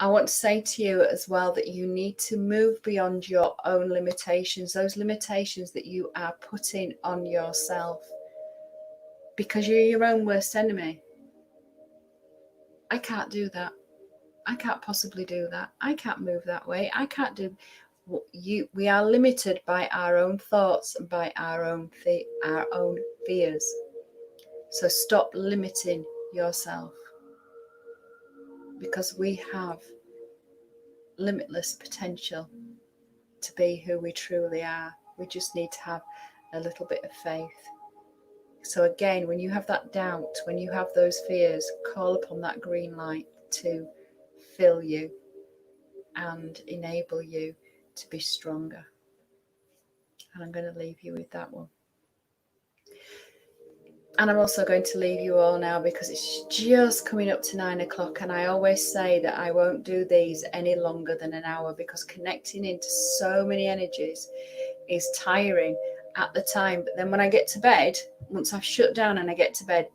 I want to say to you as well that you need to move beyond your own limitations, those limitations that you are putting on yourself, because you're your own worst enemy. I can't do that. I can't possibly do that. I can't move that way. I can't do you. We are limited by our own thoughts and by our own fears. So stop limiting yourself, because we have limitless potential to be who we truly are. We just need to have a little bit of faith. So again, when you have that doubt, when you have those fears, call upon that green light to fill you and enable you to be stronger. And I'm going to leave you with that one. And I'm also going to leave you all now, because it's just coming up to 9 o'clock. And I always say that I won't do these any longer than an hour, because connecting into so many energies is tiring at the time. But then when I get to bed, once I've shut down and I get to bed,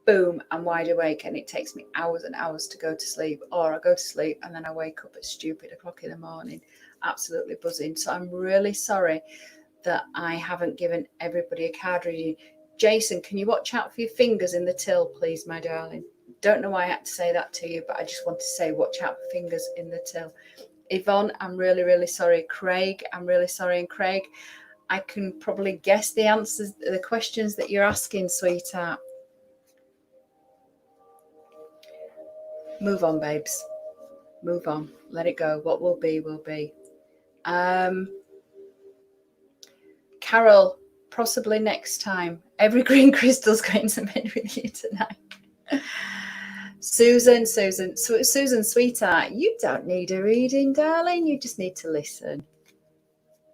boom, I'm wide awake, and it takes me hours and hours to go to sleep. Or I go to sleep and then I wake up at stupid o'clock in the morning, absolutely buzzing. So I'm really sorry that I haven't given everybody a card reading. Jason, can you watch out for your fingers in the till, please, my darling? Don't know why I had to say that to you, but I just want to say watch out for fingers in the till. Yvonne, I'm really, really sorry. Craig, I'm really sorry. And Craig, I can probably guess the answers, the questions that you're asking, sweetheart. Move on, babes. Move on. Let it go. What will be, will be. Carol, possibly next time. Evergreen Crystal's going to bed with you tonight. Susan, sweetheart, you don't need a reading, darling. You just need to listen.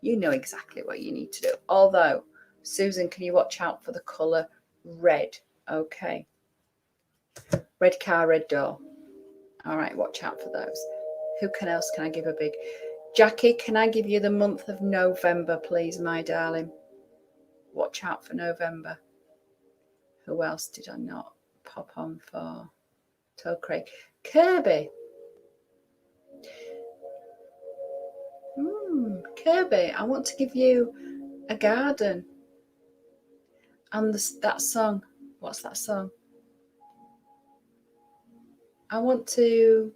You know exactly what you need to do. Although, Susan, can you watch out for the colour red? Okay. Red car, red door. All right, watch out for those. Who else can I give a big? Jackie, can I give you the month of November, please, my darling? Watch out for November. Who else did I not pop on for? Toe Craig. Kirby. Kirby, I want to give you a garden. And that song. What's that song? I want to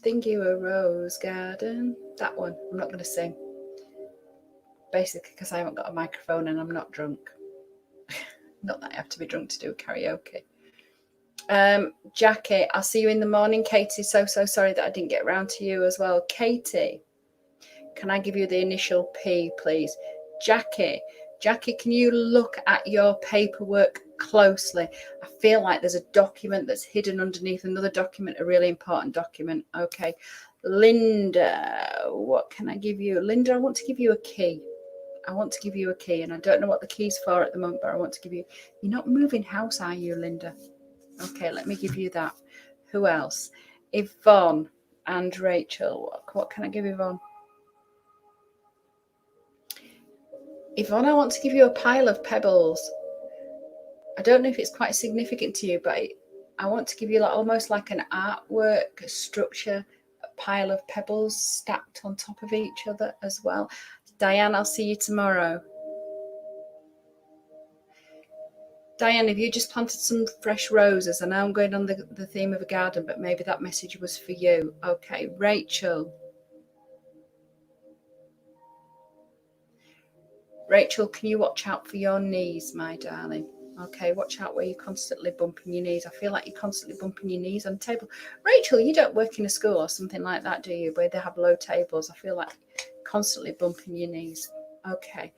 think you a rose garden. That one. I'm not going to sing. Basically because I haven't got a microphone and I'm not drunk. Not that I have to be drunk to do karaoke. Jackie, I'll see you in the morning. Katie, so sorry that I didn't get around to you as well. Katie, can I give you the initial P, please? Jackie, can you look at your paperwork closely? I feel like there's a document that's hidden underneath another document, a really important document. Okay. Linda, what can I give you? Linda, I want to give you a key. And I don't know what the key's for at the moment, but I want to give you. You're not moving house, are you, Linda? Okay, let me give you that. Who else? Yvonne and Rachel. What can I give Yvonne? Yvonne, I want to give you a pile of pebbles. I don't know if it's quite significant to you, but I want to give you almost like an artwork structure, a pile of pebbles stacked on top of each other as well. Diane, I'll see you tomorrow. Diane, have you just planted some fresh roses? I know I'm going on the theme of a garden, but maybe that message was for you. Okay, Rachel. Rachel, can you watch out for your knees, my darling? Okay, watch out where you're constantly bumping your knees. I feel like you're constantly bumping your knees on the table. Rachel, you don't work in a school or something like that, do you? Where they have low tables. I feel like constantly bumping your knees. Okay.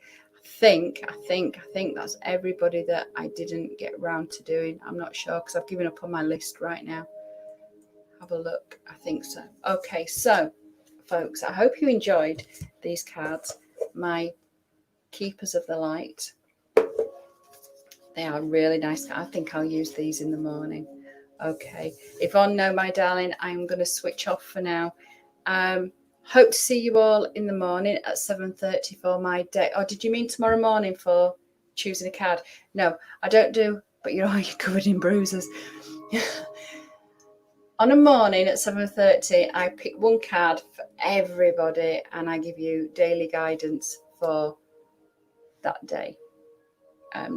I think that's everybody that I didn't get around to doing. I'm not sure because I've given up on my list right now. Have a look. I think so. Okay, so folks, I hope you enjoyed these cards. My Keepers of the Light. They are really nice. I think I'll use these in the morning. Okay. Yvonne, no, my darling, I'm going to switch off for now. Hope to see you all in the morning at 7:30 for my day. Oh, did you mean tomorrow morning for choosing a card? No, I don't do, but you're covered in bruises. On a morning at 7:30, I pick one card for everybody and I give you daily guidance for that day.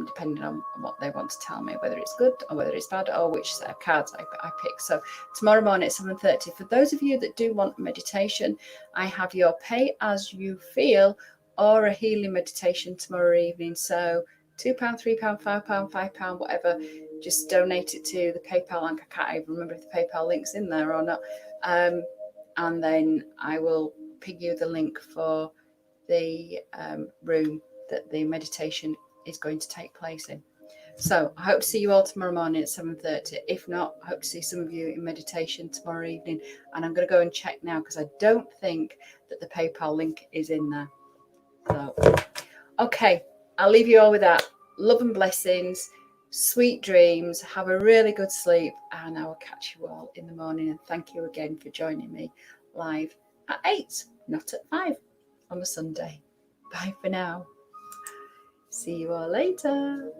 Depending on what they want to tell me, whether it's good or whether it's bad or which set of cards I pick. So tomorrow morning at 7:30. For those of you that do want meditation, I have your pay as you feel or a healing meditation tomorrow evening. So £2, £3, £5, £5, whatever. Just donate it to the PayPal link. I can't even remember if the PayPal link's in there or not. And then I will ping you the link for the room that the meditation is going to take place in. So I hope to see you all tomorrow morning at 7:30. If not, I hope to see some of you in meditation tomorrow evening. And I'm going to go and check now because I don't think that the PayPal link is in there. So, okay, I'll leave you all with that. Love and blessings, sweet dreams, have a really good sleep, and I will catch you all in the morning. And thank you again for joining me live at 8, not at 5 on a Sunday. Bye for now. See you all later.